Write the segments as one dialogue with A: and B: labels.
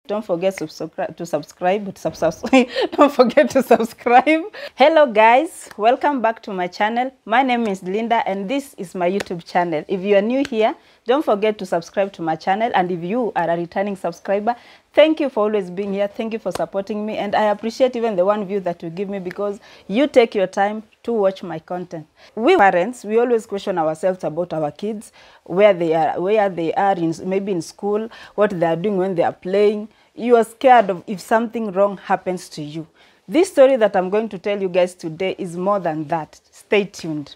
A: don't forget to subscribe. Don't forget to subscribe. Hello guys, welcome back to my channel. My name is Linda and this is my YouTube channel. If you are new here, don't forget to subscribe to my channel, and if you are a returning subscriber, thank you for always being here. Thank you for supporting me, and I appreciate even the one view that you give me because you take your time to watch my content. We parents, we always question ourselves about our kids, where they are maybe in school, what they are doing when they are playing. You are scared of if something wrong happens to you. This story that I'm going to tell you guys today is more than that. Stay tuned.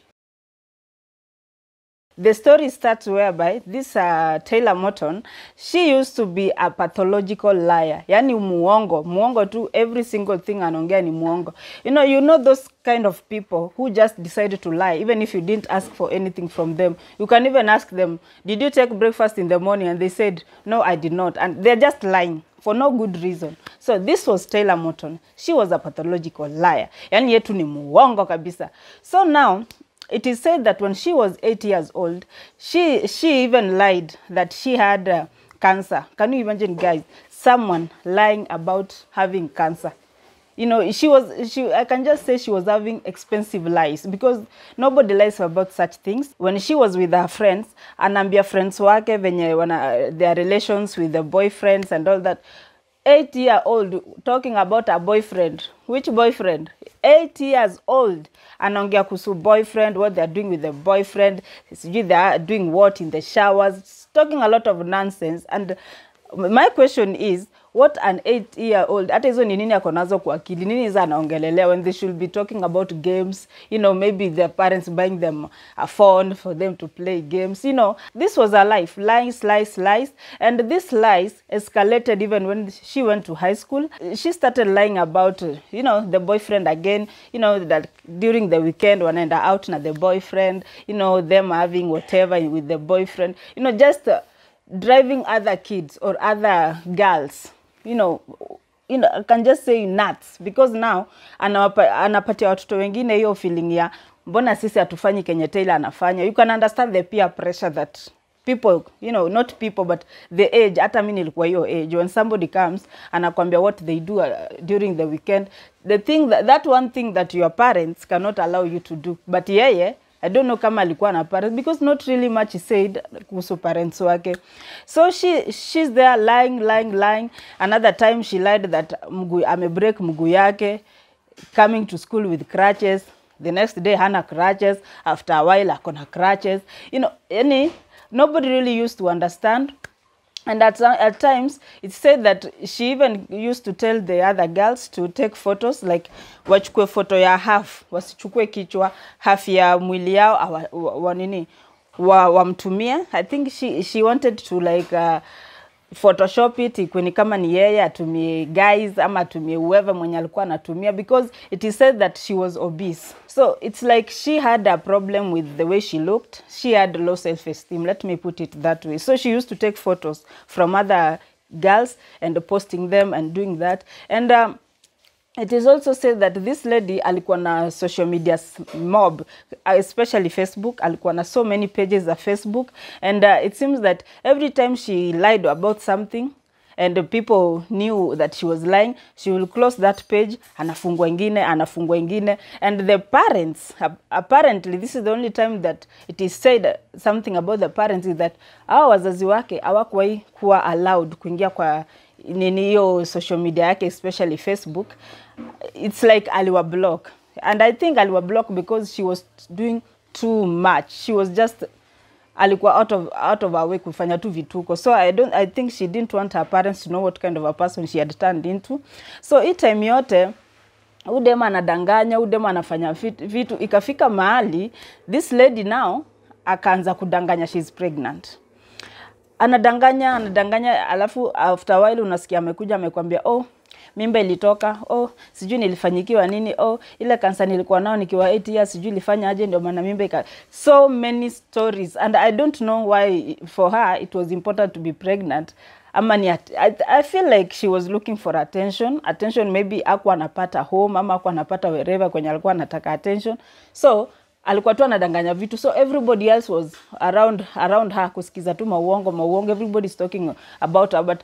A: The story starts whereby this Taylor Morton, she used to be a pathological liar. Yani muongo tu, every single thing anongea ni muongo. You know those kind of people who just decided to lie, even if you didn't ask for anything from them. You can even ask them, did you take breakfast in the morning? And they said, no, I did not. And they're just lying for no good reason. So this was Taylor Morton. She was a pathological liar. Yani yetu ni muongo kabisa. So now, it is said that when she was 8 years old, she even lied that she had cancer. Can you imagine, guys? Someone lying about having cancer. You know, I can just say she was having expensive lies because nobody lies about such things. When she was with her friends, anambia friends wake venye their relations with the boyfriends and all that. 8-year-old talking about a boyfriend. Which boyfriend? 8 years old. Anongea kuhusu boyfriend, what they're doing with the boyfriend. They are doing what in the showers. Talking a lot of nonsense. And my question is, what an 8-year-old, hata hizo ni nini akonazo kwa akili, nini za anaongelelea when they should be talking about games, you know, maybe their parents buying them a phone for them to play games, you know. This was her life, lies, and these lies escalated even when she went to high school. She started lying about, you know, the boyfriend again, you know, that during the weekend wanaenda out na the boyfriend, you know, them having whatever with the boyfriend, you know, just driving other kids or other girls. You know, I can just say nuts because now anapatia watoto wengine hiyo feeling ya mbona sisi hatufanyi kenye Taylor anafanya. You can understand the peer pressure that people, you know, not people but the age, hata mimi nilikuwa hiyo age, when somebody comes anakuambia what they do during the weekend, the thing that one thing that your parents cannot allow you to do, but yeye I don't know kama alikuwa na parents because not really much is said kuhusu parents wake. So she's there lying. Another time she lied that amebreak mguu yake, coming to school with crutches. The next day hana crutches. After a while akona crutches. You know, nobody really used to understand. And at times, it's said that she even used to tell the other girls to take photos, like wachukue photo ya half, wasichukue kichwa, half ya mwili yao, wamtumia. I think she wanted to like Photoshop it, ikweni kama ni yeye atumie guys ama atumie whoever mwenye alikuwa anatumia, because it is said that she was obese. So it's like she had a problem with the way she looked. She had low self-esteem, let me put it that way. So she used to take photos from other girls and posting them and doing that. And it is also said that this lady alikuwa na social media mob, especially Facebook. Alikuwa na so many pages of Facebook, and it seems that every time she lied about something and the people knew that she was lying, she will close that page, anafungwa ingine, and the parents, apparently this is the only time that it is said something about the parents, is that hao wazazi wake hawakuwahi kuwa allowed kuingia kwa nini hiyo social media yake, especially Facebook. It's like aliwa block, and I think aliwa block because she was doing too much. She was just alikuwa out of her way kufanya tu vituko. So I think she didn't want her parents to know what kind of a person she had turned into. So hii time yote udema anadanganya, udema anafanya vitu, ikafika mahali this lady now akaanza kudanganya she's pregnant. Anadanganya, alafu after a while unasikia amekuja amekwambia, oh, mimba ilitoka, oh, sijui nilifanyikiwa nini, oh, ile kansa nilikuwa nao nikiwa 8 years, sijui nilifanya aje ndio maana mimba so many stories, and I don't know why for her it was important to be pregnant. I feel like she was looking for attention maybe hakuwa anapata home ama hakuwa anapata wherever kwenye alikuwa anataka attention. So alikuwa tu anadanganya vitu, so everybody else was around her kusikiza tu mauongo. Everybody's talking about her, but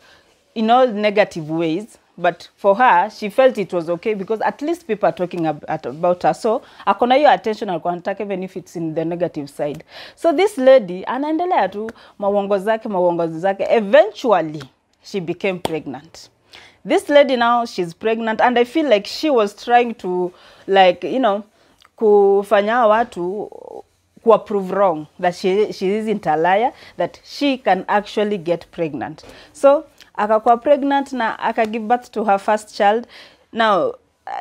A: in all negative ways. But for her, she felt it was okay because at least people are talking about her. So, akona hiyo attention alikuwa anataka even if it's in the negative side. So this lady, anaendelea tu mawongo zake. Eventually, she became pregnant. This lady now, she's pregnant. And I feel like she was trying to, like, you know, kufanya watu prove wrong. That she isn't a liar. That she can actually get pregnant. So, akakuwa pregnant na give birth to her first child. Now,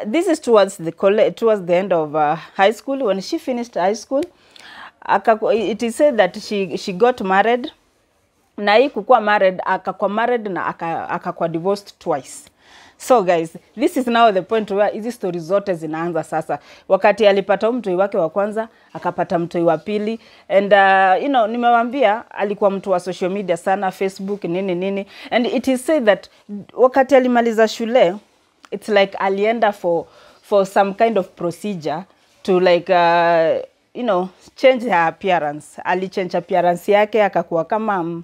A: this is towards the end of high school. When she finished high school, it is said that she got married. Na hii kukuwa married, akakuwa married na akakuwa divorced twice. So guys, this is now the point where hizi stories zote zinaanza sasa. Wakati alipata mtoi wake wa kwanza, akapata mtoi wa pili. And you know, nimewambia alikuwa mtu wa social media sana, Facebook, nini. And it is said that wakati alimaliza shule, it's like alienda for some kind of procedure to like, you know, change her appearance. Alichange appearance yake, akakuwa kama,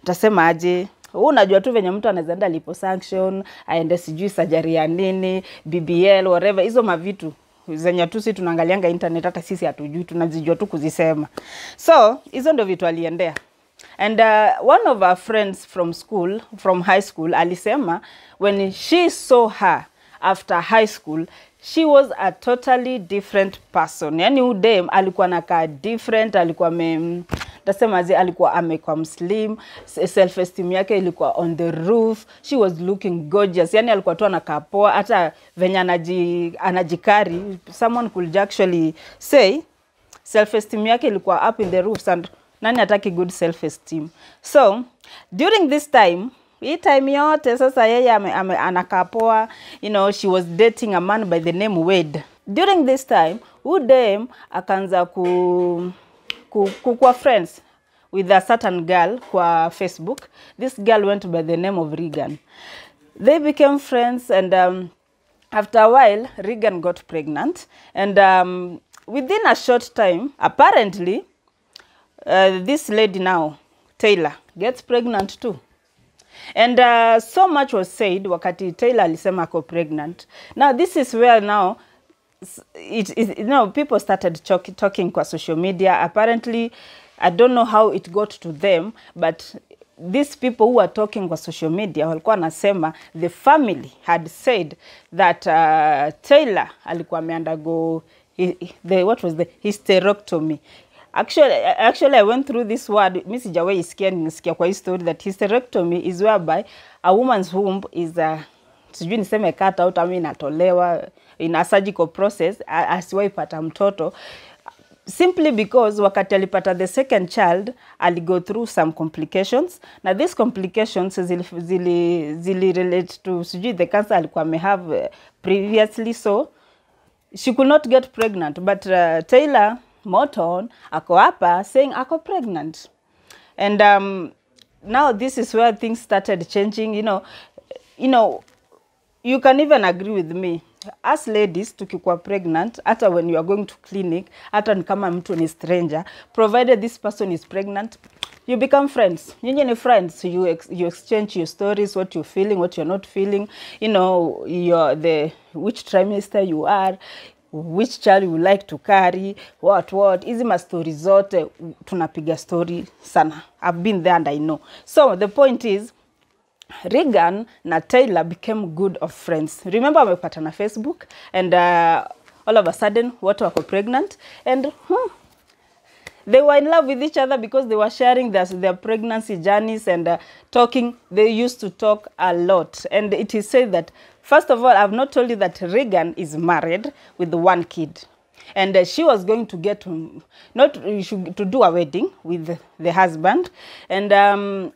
A: tasema aje, unajua tu venye mtu anazaenda liposuction, aende sijui surgery ya nini, BBL, whatever, hizo mavitu. Zenye tu si tunaangalianga internet, hata sisi hatujui, tunazijua tu kuzisema. So, hizo ndio vitu aliendea. And one of our friends from high school, alisema, when she saw her after high school, she was a totally different person. Yani udem alikuwa nakaa different, alikuwa alikuwa amekuwa slim, self-esteem yake ilikuwa on the roof, she was looking gorgeous. Yani alikuwa tu anakaa poa, hata venye anajikari, someone could actually say self-esteem yake ilikuwa up in the roof, and nani hataki good self-esteem. So, during this time, hii time yote sasa yeye anakaa poa, you know, she was dating a man by the name Wade. During this time, udem akaanza kuwa friends with a certain girl kwa Facebook. This girl went by the name of Reagan. They became friends, and after a while, Reagan got pregnant. And within a short time, apparently, this lady now, Taylor, gets pregnant too. And so much was said wakati Taylor alisema ako pregnant. Now this is where now you know, people started talking kwa social media. Apparently, I don't know how it got to them, but these people who are talking kwa social media walikuwa nasema the family had said that Taylor alikuwa ameundergo the hysterectomy. Actually, I went through this word. Missy Jawai isikia kwa hii story that hysterectomy is whereby a woman's womb is sijui niseme cut out ama inatolewa in a surgical process asiwahi pata mtoto, simply because wakati alipata the second child go through some complications. Na these complications zili relate to sijui the cancer alikuwa have previously, so she could not get pregnant. But Taylor Morton ako hapa saying ako pregnant. And now this is where things started changing. You know, you can even agree with me. As ladies, tukikuwa pregnant, hata when you are going to clinic, hata ni kama mtu ni stranger, provided this person is pregnant, you become friends. Nyinyi ni friends. You exchange your stories, what you're feeling, what you're not feeling. You know, which trimester you are, which child you like to carry, what. Hizi ma stories zote, tunapiga story sana. I've been there and I know. So the point is, Reagan na Taylor became good of friends. Remember, wamepata na Facebook, and all of a sudden, watu wako pregnant, and they were in love with each other because they were sharing their pregnancy journeys and talking. They used to talk a lot. And it is said that, first of all, I've not told you that Reagan is married with one kid. And she was going to get to do a wedding with the husband. And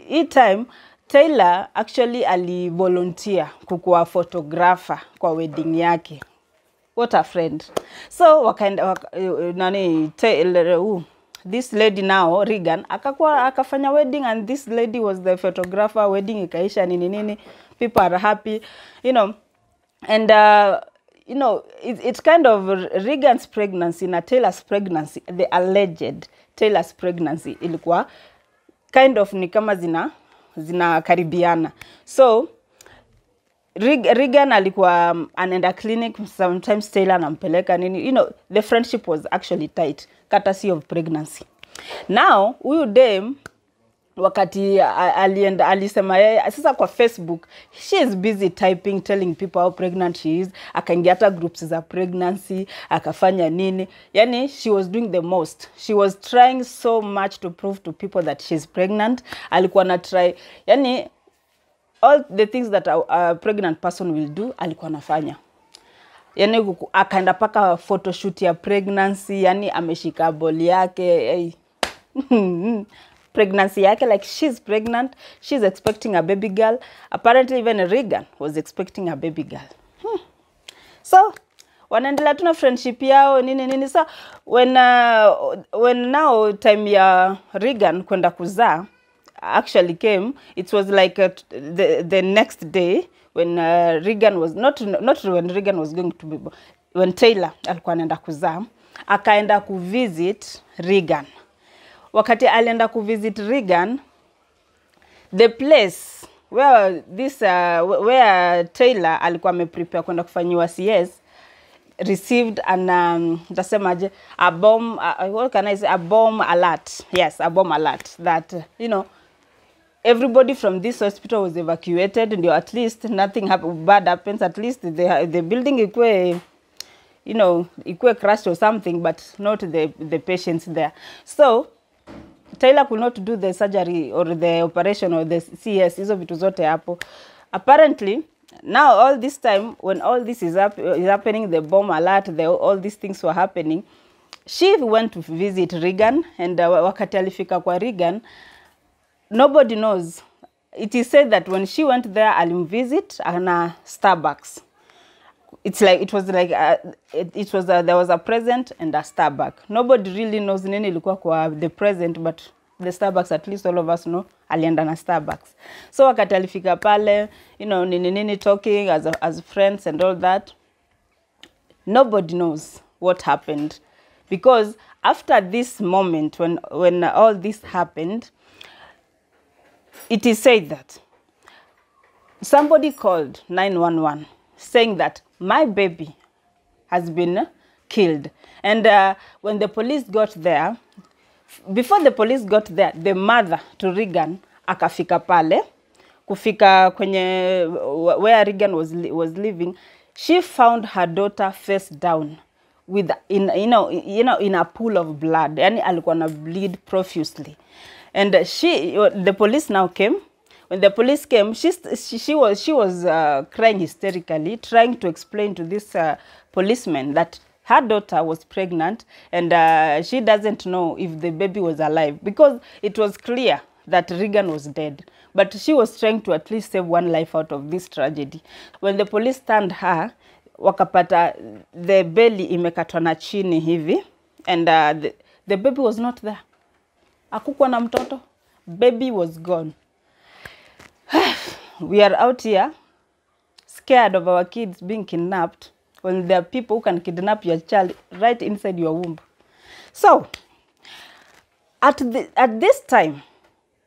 A: each time, Taylor actually volunteer kukuwa photographer kwa wedding yake. What a friend. So this lady now, Reagan, akafanya wedding, and this lady was the photographer. Wedding ikaisha nini. People are happy, you know. And you know, it's kind of Reagan's pregnancy na Taylor's pregnancy, the alleged Taylor's pregnancy ilikuwa kind of ni kama zinakaribiana. So Reagan alikuwa anaenda clinic, sometimes Taylor anampeleka nini. You know, the friendship was actually tight, courtesy of pregnancy. Now, huyu dame, wakati alisema yeye, sasa kwa Facebook, she is busy typing, telling people how pregnant she is. Akaingia hata groups za pregnancy, akafanya nini. Yani, she was doing the most. She was trying so much to prove to people that she's pregnant. Alikuwa na try, yani, all the things that a pregnant person will do, alikuwa nafanya. Yani, akaenda paka photoshoot ya pregnancy, yani, ameshika boli yake, pregnancy yake, like she's pregnant, she's expecting a baby girl. Apparently even Reagan was expecting a baby girl. So wanaendelea tuna friendship yao nini. So when now time ya Reagan kwenda kuzaa actually came, it was like the next day when Reagan was not when Reagan was going to be, when Taylor alikuwa anaenda kuzaa, akaenda kuvisit Reagan. Wakati alienda kuvisit Reagan, the place where where Taylor alikuwa ameprepare kwenda kufanyiwa CS received an tasemaje, a bomb, what can I say, a bomb alert. Yes, a bomb alert that you know, everybody from this hospital was evacuated, and at least nothing bad happens. At least the building ikwe, you know, ikwe crashed or something, but not the patients there. So Taylor could not do the surgery or the operation or the CS, hizo vitu zote hapo. Apparently, now all this time, when all this is happening, the bomb alert, all these things were happening, she went to visit Reagan, and wakati alifika kwa Reagan, nobody knows. It is said that when she went there, alimvisit ana Starbucks. It's like it was like there was a present and a Starbucks. Nobody really knows nini ilikuwa kwa the present, but the Starbucks, at least all of us know, alienda na Starbucks. So wakati alifika pale, you know, nini talking as friends and all that, nobody knows what happened, because after this moment when all this happened, it is said that somebody called 911 saying that my baby has been killed. And when the police got there, before the police got there, the mother to Reagan akafika pale, kufika kwenye where Reagan was living, she found her daughter face down with in a pool of blood. Yani alikuwa na bleed profusely. And the police now came. When the police came, she was crying hysterically, trying to explain to this policeman that her daughter was pregnant, and she doesn't know if the baby was alive, because it was clear that Reagan was dead. But she was trying to at least save one life out of this tragedy. When the police turned her, wakapata the belly imekatwa na chini hivi, and the baby was not there. Hakukuwa na mtoto. Baby was gone. We are out here scared of our kids being kidnapped when there are people who can kidnap your child right inside your womb. So at this time,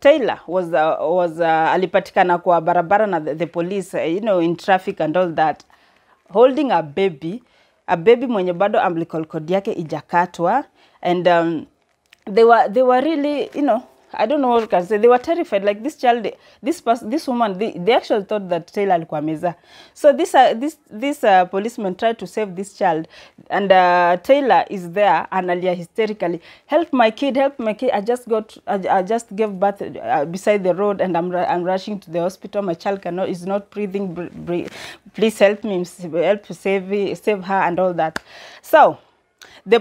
A: Taylor was alipatikana kwa barabara na the police, you know, in traffic and all that, holding a baby mwenye bado umbilical cord yake ijakatwa, and they were really, you know, I don't know what I can say. They were terrified. Like this child, this woman, they actually thought that Taylor alikuwa amezaa. So this policeman tried to save this child, and Taylor is there analia hysterically. Help my kid! Help my kid! I just gave birth beside the road, and I'm rushing to the hospital. My child is not breathing. Please help me! Help to save her and all that. So the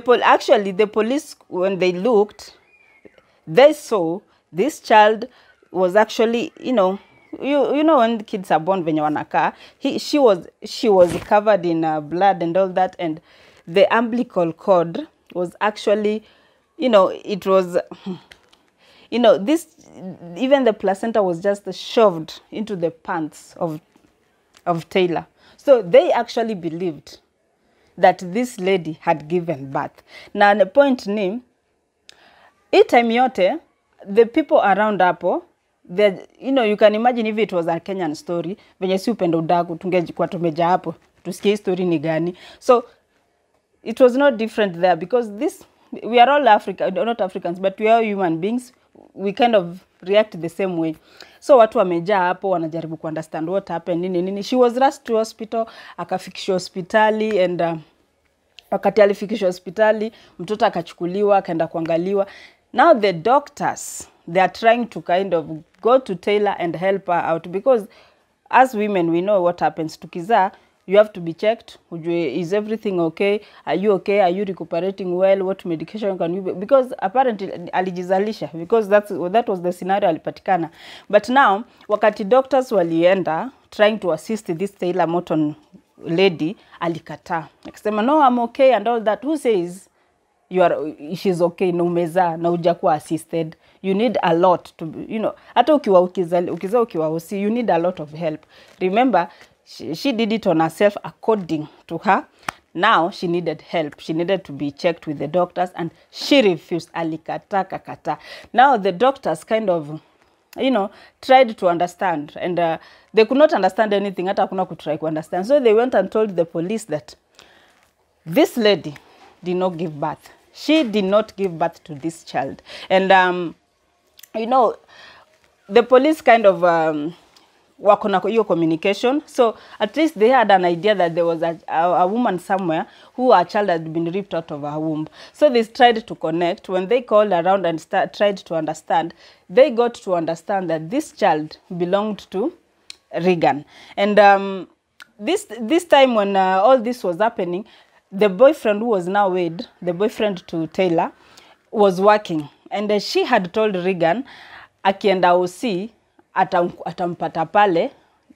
A: police, when they looked, they saw this child was actually, you know when kids are born venye wanakaa, she was covered in blood and all that, and the umbilical cord was actually, you know, it was, you know, this, even the placenta was just shoved into the pants of Taylor. So they actually believed that this lady had given birth. Now the point ni, hii time yote, the people around hapo, you know, you can imagine if it was a Kenyan story, venye si upenda udaku, tungekuwa tumeja hapo, tusikie story ni gani. So, it was not different there because we are all not Africans, but we are human beings. We kind of react the same way. So watu wameja hapo wanajaribu ku understand what happened nini. She was rushed to hospital, akafikishwa hospitali, and wakati alifikishwa hospitali mtoto akachukuliwa akaenda kuangaliwa. Now the doctors, they are trying to kind of go to Taylor and help her out, because as women we know what happens tukizaa. You have to be checked. Is everything okay? Are you okay? Are you recuperating well? What medication can you be? Because apparently alijizalisha, because that was the scenario alipatikana. But now wakati doctors walienda trying to assist this Taylor Morton lady, alikata. Akasema no, I'm okay and all that. Who says she's okay na umezaa na hujakuwa assisted? You need a lot to, you know, hata ukiwa hosi, you need a lot of help. Remember, she did it on herself according to her. Now she needed help. She needed to be checked with the doctors, and she refused. Alikata kakata. Now the doctors kind of, you know, tried to understand, and they could not understand anything. Hata hakuna kutry to understand. So they went and told the police that this lady did not give birth. She did not give birth to this child. And you know, the police kind of wakona hiyo communication. So at least they had an idea that there was a woman somewhere who her child had been ripped out of her womb. So they tried to connect. When they called around and tried to understand, they got to understand that this child belonged to Reagan. And this time when all this was happening, the boyfriend who was now Wade, the boyfriend to Taylor, was working. And she had told Reagan, akienda OC, atampata pale,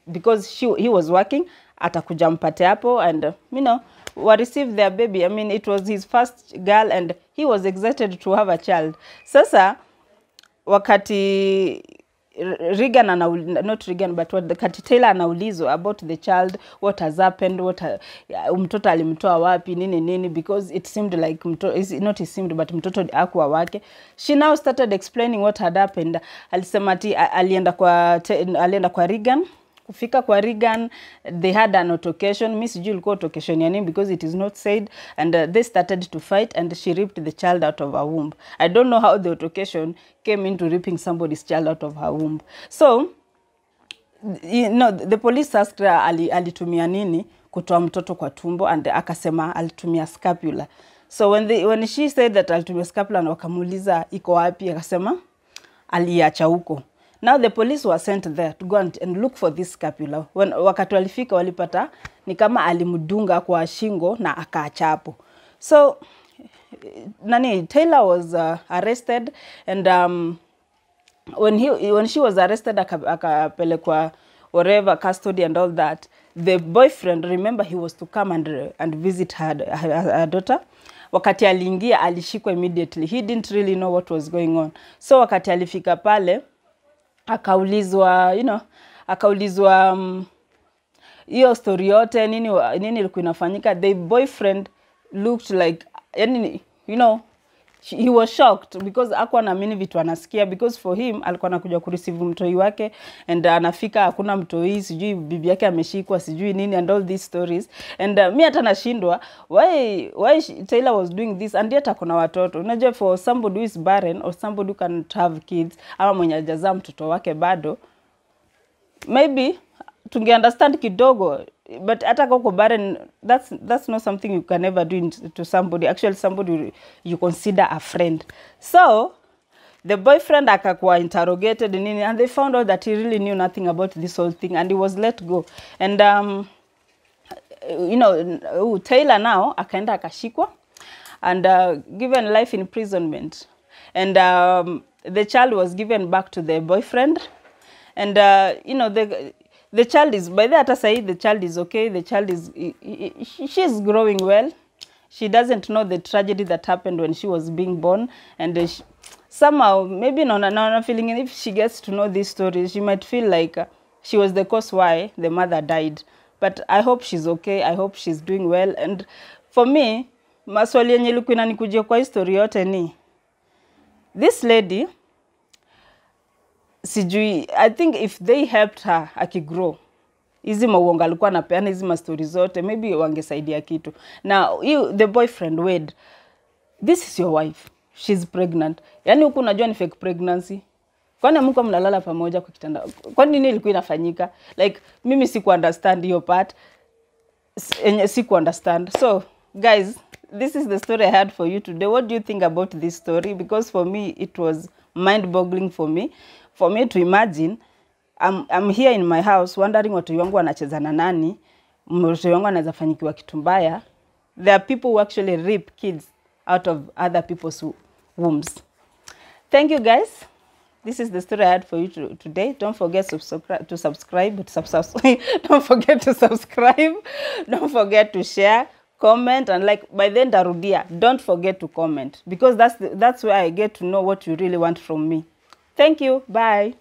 A: because he was working, atakuja mpate hapo, and you know, we received their baby. I mean, it was his first girl and he was excited to have a child. Sasa wakati Reagan not Reagan, but wakati Taylor anaulizwa about the child, what has happened, mtoto alimtoa wapi nini, because it seemed like not it seemed, but mtoto hakuwa wake. She now started explaining what had happened. Alisema ati alienda kwa Reagan. Kufika kwa Reagan, they had an altercation. Miss Jill called altercation ya nini, because it is not said, and they started to fight, and she ripped the child out of her womb. I don't know how the altercation came into ripping somebody's child out of her womb. So, you know, the police asked her alitumia nini kutoa mtoto kwa tumbo, and akasema alitumia scapula. So when she said that alitumia scapula, na wakamuuliza iko wapi, akasema aliacha huko. Now the police were sent there to go and look for this scapula. Wakati walifika walipata ni kama alimudunga kwa shingo na akaacha hapo. So Taylor was arrested, and when she was arrested, akapelekwa wherever, custody and all that. The boyfriend, remember, he was to come and visit her daughter. Wakati aliingia alishikwa immediately. He didn't really know what was going on. So wakati alifika pale, akaulizwa, you know, hiyo story yote nini ilikuwa inafanyika. The boyfriend looked like, you know, he was shocked, because hakuwa naamini vitu anasikia, because for him alikuwa anakuja kureceive mtoi wake, and anafika hakuna mtoi, sijui bibi yake ameshikwa, sijui nini, and all these stories. And mi hata nashindwa why Taylor was doing this, and yet akona watoto. Unajua, for somebody who is barren, or somebody who can't have kids, ama mwenye hajazaa mtoto wake bado, maybe tunge understand kidogo, but hata koko barren, that's not something you can ever do to somebody, actually somebody you consider a friend. So the boyfriend akakuwa interrogated nini, and they found out that he really knew nothing about this whole thing, and he was let go. And you know, Taylor now akaenda akashikwa and given life imprisonment, and the child was given back to the boyfriend. And you know, the child is, by the hata sahi, the child is okay. The child is, she's growing well. She doesn't know the tragedy that happened when she was being born. And somehow, maybe no feeling, if she gets to know these stories, she might feel like she was the cause why the mother died. But I hope she's okay. I hope she's doing well. And for me, maswali yenye ilikuwa inanikujia kwa history yote ni, this lady, sijui, I think if they helped her akigrow, hizi mauongo alikuwa anapeana hizi mastori zote, maybe wangesaidia kitu. Now you, the boyfriend Wade, this is your wife, she's pregnant. Yani huku unajua ni fake pregnancy. Kwani mko mnalala pamoja kwa kitanda? Kwani nini ilikuwa inafanyika? Like mimi siku understand hiyo part. Siku understand. So guys, this is the story I had for you today. What do you think about this story? Because for me it was mind-boggling for me to imagine I'm here in my house wondering watu wangu wanacheza na nani, mtoto wangu anaweza fanyikiwa kitu mbaya. There are people who actually rape kids out of other people's wombs. Thank you guys. This is the story I had for you today. Don't forget to subscribe. Don't forget to subscribe. Don't forget to share, comment, and like. By then, Darudia, don't forget to comment, because that's where I get to know what you really want from me. Thank you. Bye.